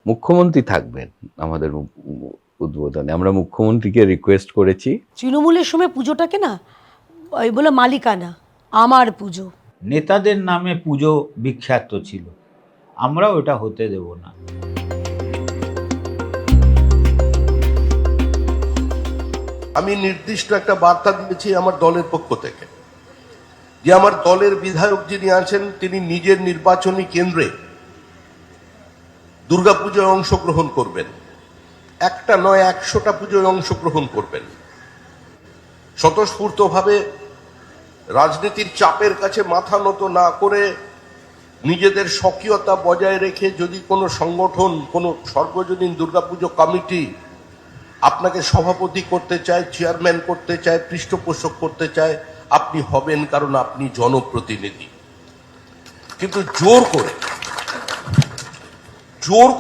মুখ্যমন্ত্রী থাকবেন আমাদের উদ্বোধনে। আমরা মুখ্যমন্ত্রীকে রিকোয়েস্ট করেছি। তৃণমূলের সময় পুজোটাকে না ওই বলে মালিকানা, আমার পুজো, নেতাদের নামে পুজো বিখ্যাত ছিল, আমরা ওটা হতে দেব না। আমি নির্দিষ্ট একটা বার্তা দিয়েছি আমার দলের পক্ষ থেকে, যে আমার দলের বিধায়ক যিনি আছেন তিনি নিজের নির্বাচনী কেন্দ্রে দুর্গাপুজোয় অংশগ্রহণ করবেন। একটা নয় 100টা পুজোয় অংশগ্রহণ করবেন। স্বতঃস্ফূর্তভাবে রাজনীতির চাপের কাছে মাথা নত না করে নিজেদের স্বকীয়তা বজায় রেখে যদি কোনো সংগঠন, কোনো সর্বজনীন দুর্গাপুজো কমিটি আপনাকে সভাপতি করতে চায়, চেয়ারম্যান করতে চায়, পৃষ্ঠপোষক করতে চায়, আপনি হবেন, কারণ আপনি জনপ্রতিনিধি। কিন্তু জোর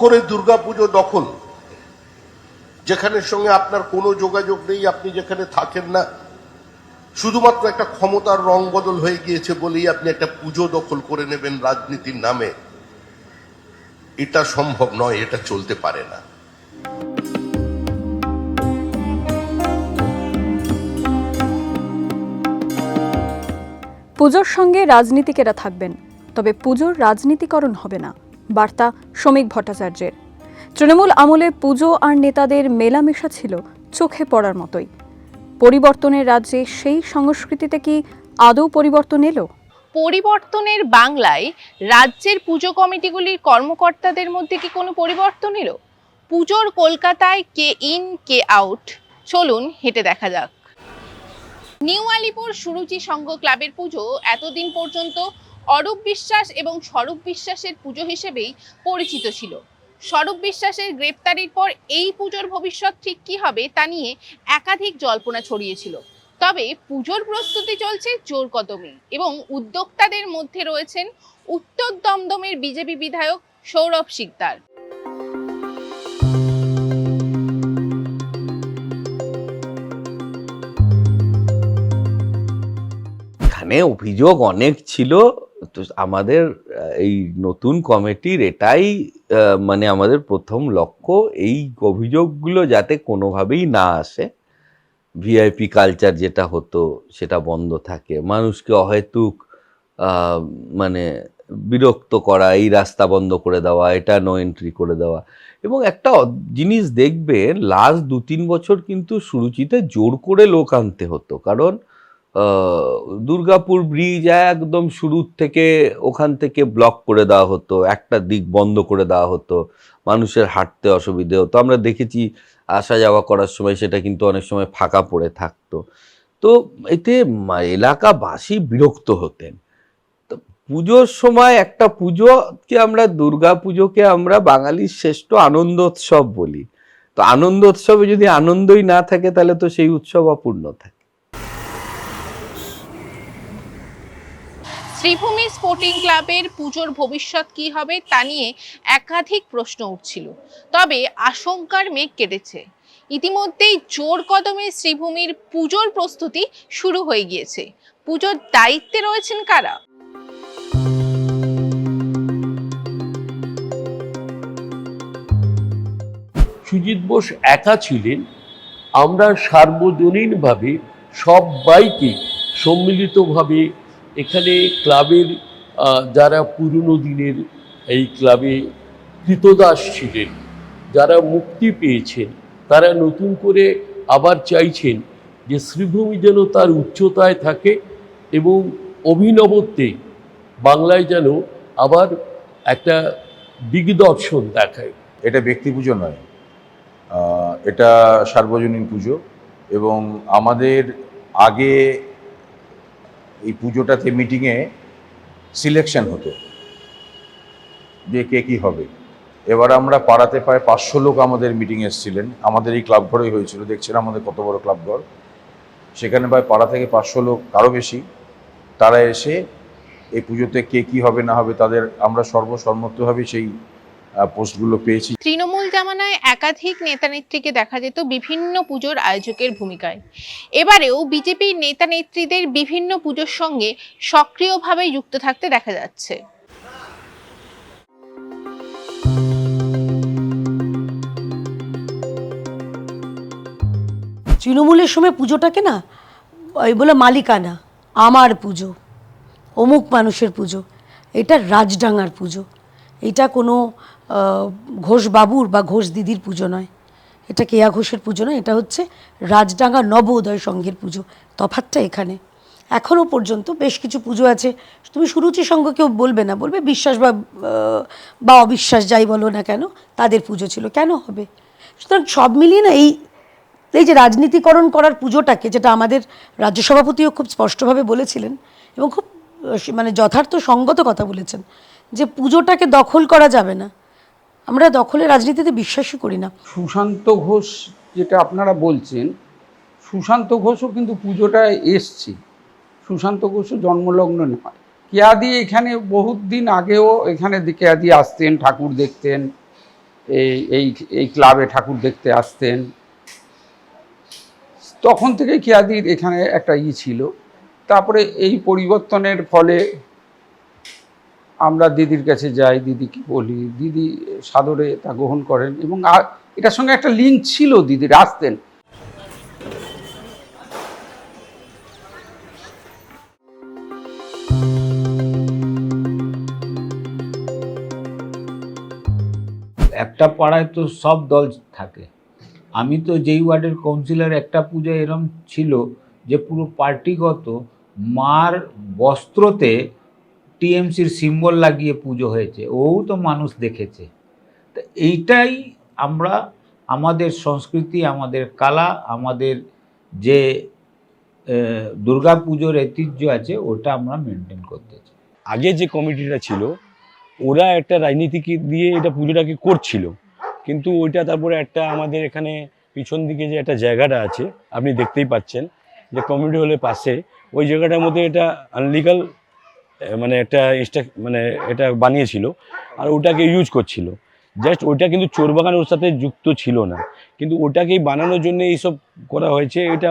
করে দুর্গাপুজো দখল, যেখানের সঙ্গে আপনার কোনো যোগাযোগ নেই, আপনি যেখানে থাকেন না, শুধুমাত্র একটা ক্ষমতার রং বদল হয়ে গিয়েছে বলেই আপনি একটা পুজো দখল করে নেবেন রাজনীতির নামে, এটা সম্ভব নয়, এটা চলতে পারে না। পুজোর সঙ্গে রাজনীতিকেরা থাকবেন, তবে পুজোর রাজনীতিকরণ হবে না, বার্তা শ্রমিক ভট্টাচার্যের। তৃণমূল আমলে পুজো আর নেতাদের মেলামেশা ছিল চোখে পড়ার মতোই। পরিবর্তনের রাজ্যে সেই সংস্কৃতিতে কি আদৌ পরিবর্তন এলো? পরিবর্তনের বাংলায় রাজ্যের পুজো কমিটিগুলির কর্মকর্তাদের মধ্যে কি কোনো পরিবর্তন এলো? পুজোর কলকাতায় কে ইন কে আউট, চলুন হেঁটে দেখা যাক। নিউ আলিপুর সুরুচি সংঘ ক্লাবের পুজো এতদিন পর্যন্ত অরূপ বিশ্বাস এবং স্বরূপ বিশ্বাসের পুজো হিসেবেই পরিচিত ছিল। স্বরূপ বিশ্বাসের গ্রেপ্তারির পর এই পুজোর ভবিষ্যৎ ঠিক কি হবে তা নিয়ে একাধিক জল্পনা ছড়িয়েছিল। তবে পুজোর প্রস্তুতি চলছে জোর কদমে এবং উদ্যোক্তাদের মধ্যে রয়েছেন উত্তর দমদমের বিজেপি বিধায়ক সৌরভ শিকদার। এখানে অভিযোগ অনেক ছিল, তো আমাদের এই নতুন কমিটির এটাই মানে আমাদের প্রথম লক্ষ্য, এই অভিযোগগুলো যাতে কোনোভাবেই না আসে। ভিআইপি কালচার যেটা হতো সেটা বন্ধ থাকে, মানুষকে অহেতুক মানে বিরক্ত করা, এই রাস্তা বন্ধ করে দেওয়া, এটা নো এন্ট্রি করে দেওয়া। এবং একটা জিনিস দেখবেন, লাস্ট 2-3 বছর কিন্তু সুরুচিতে জোর করে লোক আনতে হতো, কারণ দুর্গাপুর ব্রিজ একদম শুরুর থেকে ওখান থেকে ব্লক করে দেওয়া হতো, একটা দিক বন্ধ করে দেওয়া হতো, মানুষের হাঁটতে অসুবিধে হতো। আমরা দেখেছি আসা যাওয়া করার সময় সেটা কিন্তু অনেক সময় ফাঁকা পড়ে থাকতো। তো এতে এলাকাবাসী বিরক্ত হতেন। তো পুজোর সময় একটা পুজোকে আমরা, দুর্গা পুজোকে আমরা বাঙালির শ্রেষ্ঠ আনন্দোৎসব বলি। তো আনন্দোৎসবে যদি আনন্দই না থাকে তাহলে তো সেই উৎসব অপূর্ণ থাকে। শ্রীভূমি স্পোর্টিং ক্লাবের পুজোর ভবিষ্যৎ কি হবে তা নিয়ে একাধিক প্রশ্ন উঠছিল, তবে আশঙ্কার মেঘ কেটেছে। ইতিমধ্যেই জোর কদমে শ্রীভূমির পুজোর প্রস্তুতি শুরু হয়ে গিয়েছে। পুজোর দায়িত্বে রয়েছেন কারা? সুজিত বোস একা ছিলেন, আমরা সার্বজনীনভাবে সবাইকে সম্মিলিতভাবে এখানে ক্লাবের যারা পুরনো দিনের এই ক্লাবে কৃতদাস ছিলেন, যারা মুক্তি পেয়েছেন, তারা নতুন করে আবার চাইছেন যে শ্রীভূমি যেন তার উচ্চতায় থাকে এবং অভিনবত্বে বাংলায় যেন আবার একটা দিগদর্শন দেখায়। এটা ব্যক্তি পুজো নয়, এটা সার্বজনীন পুজো। এবং আমাদের আগে এই পুজোটাতে মিটিংয়ে সিলেকশন হতো যে কে কী হবে। এবার আমরা পাড়াতে প্রায় 500 লোক আমাদের মিটিং এসেছিলেন, আমাদের এই ক্লাব ঘরেই হয়েছিল, দেখছেন আমাদের কত বড় ক্লাব ঘর। সেখানে প্রায় পাড়া থেকে 500 লোক, আরও বেশি, তারা এসে এই পুজোতে কে কী হবে না হবে তাদের আমরা সর্বসম্মতভাবে সেই পোস্টগুলো পেয়েছি। তৃণমূল জামানায় একাধিক নেতা নেত্রীকে দেখা যেত বিভিন্ন পুজোর আয়োজকের ভূমিকায়। এবারেও বিজেপির নেতা নেত্রীদের বিভিন্ন পুজোর সঙ্গে সক্রিয়ভাবে যুক্ত থাকতে দেখা যাচ্ছে। তৃণমূলের সময় পুজোটাকে না ওই বলে মালিকানা, আমার পুজো, অমুক মানুষের পুজো, এটা রাজডাঙ্গার পুজো, এটা কোনো ঘোষ বাবুর বা ঘোষ দিদির পুজো নয়, এটা কেয়া ঘোষের পুজো নয়, এটা হচ্ছে রাজডাঙ্গা নবোদয় সংঘের পুজো। তফাৎটা এখানে। এখনও পর্যন্ত বেশ কিছু পুজো আছে, তুমি সুরুচি সংঘ কেউ বলবে না, বলবে বিশ্বাস বা অবিশ্বাস যাই বলো না কেন, তাদের পুজো ছিল, কেন হবে? সুতরাং সব মিলিয়ে না এই যে রাজনীতিকরণ করার পুজোটাকে, যেটা আমাদের রাজ্য সভাপতিও খুব স্পষ্টভাবে বলেছিলেন এবং খুব মানে যথার্থ সঙ্গত কথা বলেছেন, যে পুজোটাকে দখল করা যাবে না। আমরা দখলের রাজনীতিতে বিশ্বাসই করি না। সুশান্ত ঘোষ যেটা আপনারা বলছেন, সুশান্ত ঘোষও কিন্তু পুজোটায় এসছে, সুশান্ত ঘোষও জন্মলগ্ন নয়। কেয়াদি এখানে বহুত দিন আগেও এখানে কেয়াদি আসতেন, ঠাকুর দেখতেন, এই ক্লাবে ঠাকুর দেখতে আসতেন, তখন থেকে কেয়াদির এখানে একটা ছিল। তারপরে এই পরিবর্তনের ফলে আমরা দিদির কাছে যাই, দিদিকে বলি, দিদি সাদরে তা গ্রহণ করেন এবং এটার সঙ্গে একটা লিঙ্ক ছিল, দিদির আসতেন। একটা পাড়ায় তো সব দল থাকে। আমি তো যেই ওয়ার্ডের কাউন্সিলর, একটা পুজো এরম ছিল যে পুরো পার্টিগত মার বস্ত্রতে টিএমসির সিম্বল লাগিয়ে পুজো হয়েছে, ও তো মানুষ দেখেছে। তো এইটাই আমরা, আমাদের সংস্কৃতি, আমাদের কালা, আমাদের যে দুর্গা পুজোর ঐতিহ্য আছে, ওটা আমরা মেনটেন করতে চাই। আগে যে কমিটিটা ছিল ওরা একটা রাজনীতি দিয়ে এটা পুজোটাকে করছিল, কিন্তু ওইটা তারপরে একটা আমাদের এখানে পিছন দিকে যে একটা জায়গাটা আছে আপনি দেখতেই পাচ্ছেন, যে কমিউনিটি হলের পাশে ওই জায়গাটার মধ্যে এটা আনলিগাল মানে একটা মানে এটা বানিয়েছিল আর ওটাকে ইউজ করছিল। জাস্ট ওইটা কিন্তু চোরবাগান ওর সাথে যুক্ত ছিল না, কিন্তু ওটাকেই বানানোর জন্য এইসব করা হয়েছে। এটা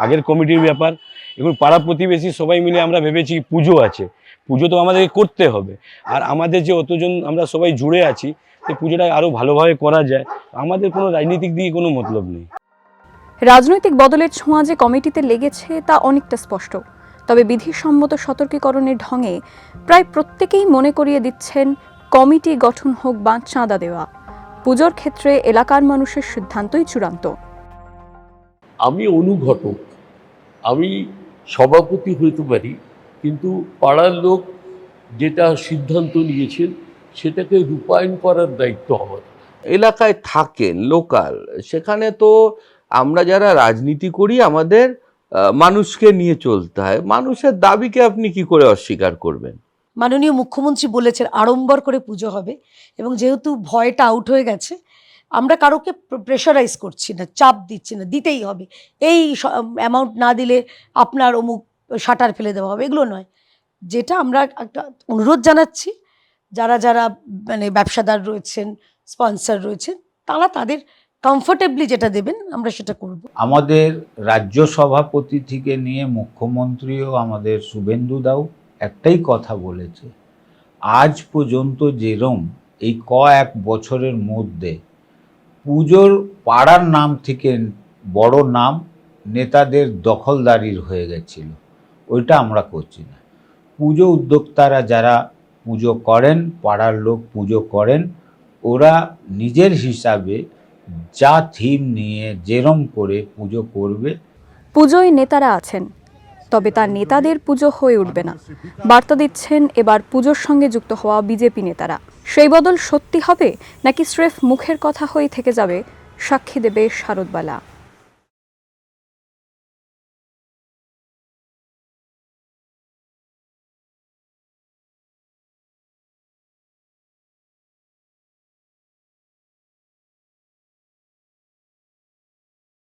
আগের কমিটির ব্যাপার। এখন পাড়া প্রতিবেশী সবাই মিলে আমরা ভেবেছি পুজো আছে, পুজো তো আমাদেরকে করতে হবে, আর আমাদের যে অতজন আমরা সবাই জুড়ে আছি, সেই পুজোটা আরও ভালোভাবে করা যায়। আমাদের কোনো রাজনীতিক দিয়ে কোনো মতলব নেই। রাজনৈতিক বদলের ছোঁয়া যে কমিটিতে লেগেছে তা অনেকটা স্পষ্ট। তবে বিধিসম্মত সতর্কীকরণের ঢঙে প্রায় প্রত্যেকেই মনে করিয়ে দিচ্ছেন কমিটি গঠন হোক বা চাঁদা দেওয়া, পুজোর ক্ষেত্রে এলাকার মানুষের সিদ্ধান্তই চূড়ান্ত। আমি অনুঘটক, আমি সভাপতি হতে পারি, কিন্তু পাড়ার লোক যেটা সিদ্ধান্ত নিয়েছেন সেটাকে রূপায়ণ করার দায়িত্ব আমার। এলাকায় থাকেন লোকাল, সেখানে তো আমরা যারা রাজনীতি করি আমাদের মানুষকে নিয়ে চলতে হয়। মানুষের দাবিকে আপনি কি করে অস্বীকার করবেন? মাননীয় মুখ্যমন্ত্রী বলেছেন আড়ম্বর করে পুজো হবে, এবং যেহেতু ভয়টা আউট হয়ে গেছে, আমরা কারোকে প্রেশারাইজ করছি না, চাপ দিচ্ছি না, দিতেই হবে, এই অ্যামাউন্ট না দিলে আপনার অমুক শাটার ফেলে দেওয়া হবে, এগুলো নয়। যেটা আমরা একটা অনুরোধ জানাচ্ছি, যারা যারা মানে ব্যবসাদার রয়েছেন, স্পন্সর রয়েছেন, তারা তাদের কমফোর্টেবলি যেটা দেবেন আমরা সেটা করব। আমাদের রাজ্য সভাপতি থেকে নিয়ে মুখ্যমন্ত্রীও আমাদের শুভেন্দু দাও একটাই কথা বলেছে, আজ পর্যন্ত যেরম এই কয়েক বছরের মধ্যে পুজোর পাড়ার নাম থেকে বড় নাম নেতাদের দখলদারির হয়ে গেছিল, ওইটা আমরা করছি না। পুজো উদ্যোক্তারা যারা পুজো করেন, পাড়ার লোক পুজো করেন, ওরা নিজের হিসাবে যা থিম নিয়ে যেরম করে পুজো করবে। পুজোয় নেতারা আছেন, তবে তার নেতাদের পুজো হয়ে উঠবে না, বার্তা দিচ্ছেন এবার পুজোর সঙ্গে যুক্ত হওয়া বিজেপি নেতারা। সেই বদল সত্যি হবে নাকি স্রেফ মুখের কথা হয়ে থেকে যাবে, সাক্ষী দেবে শারদবালা।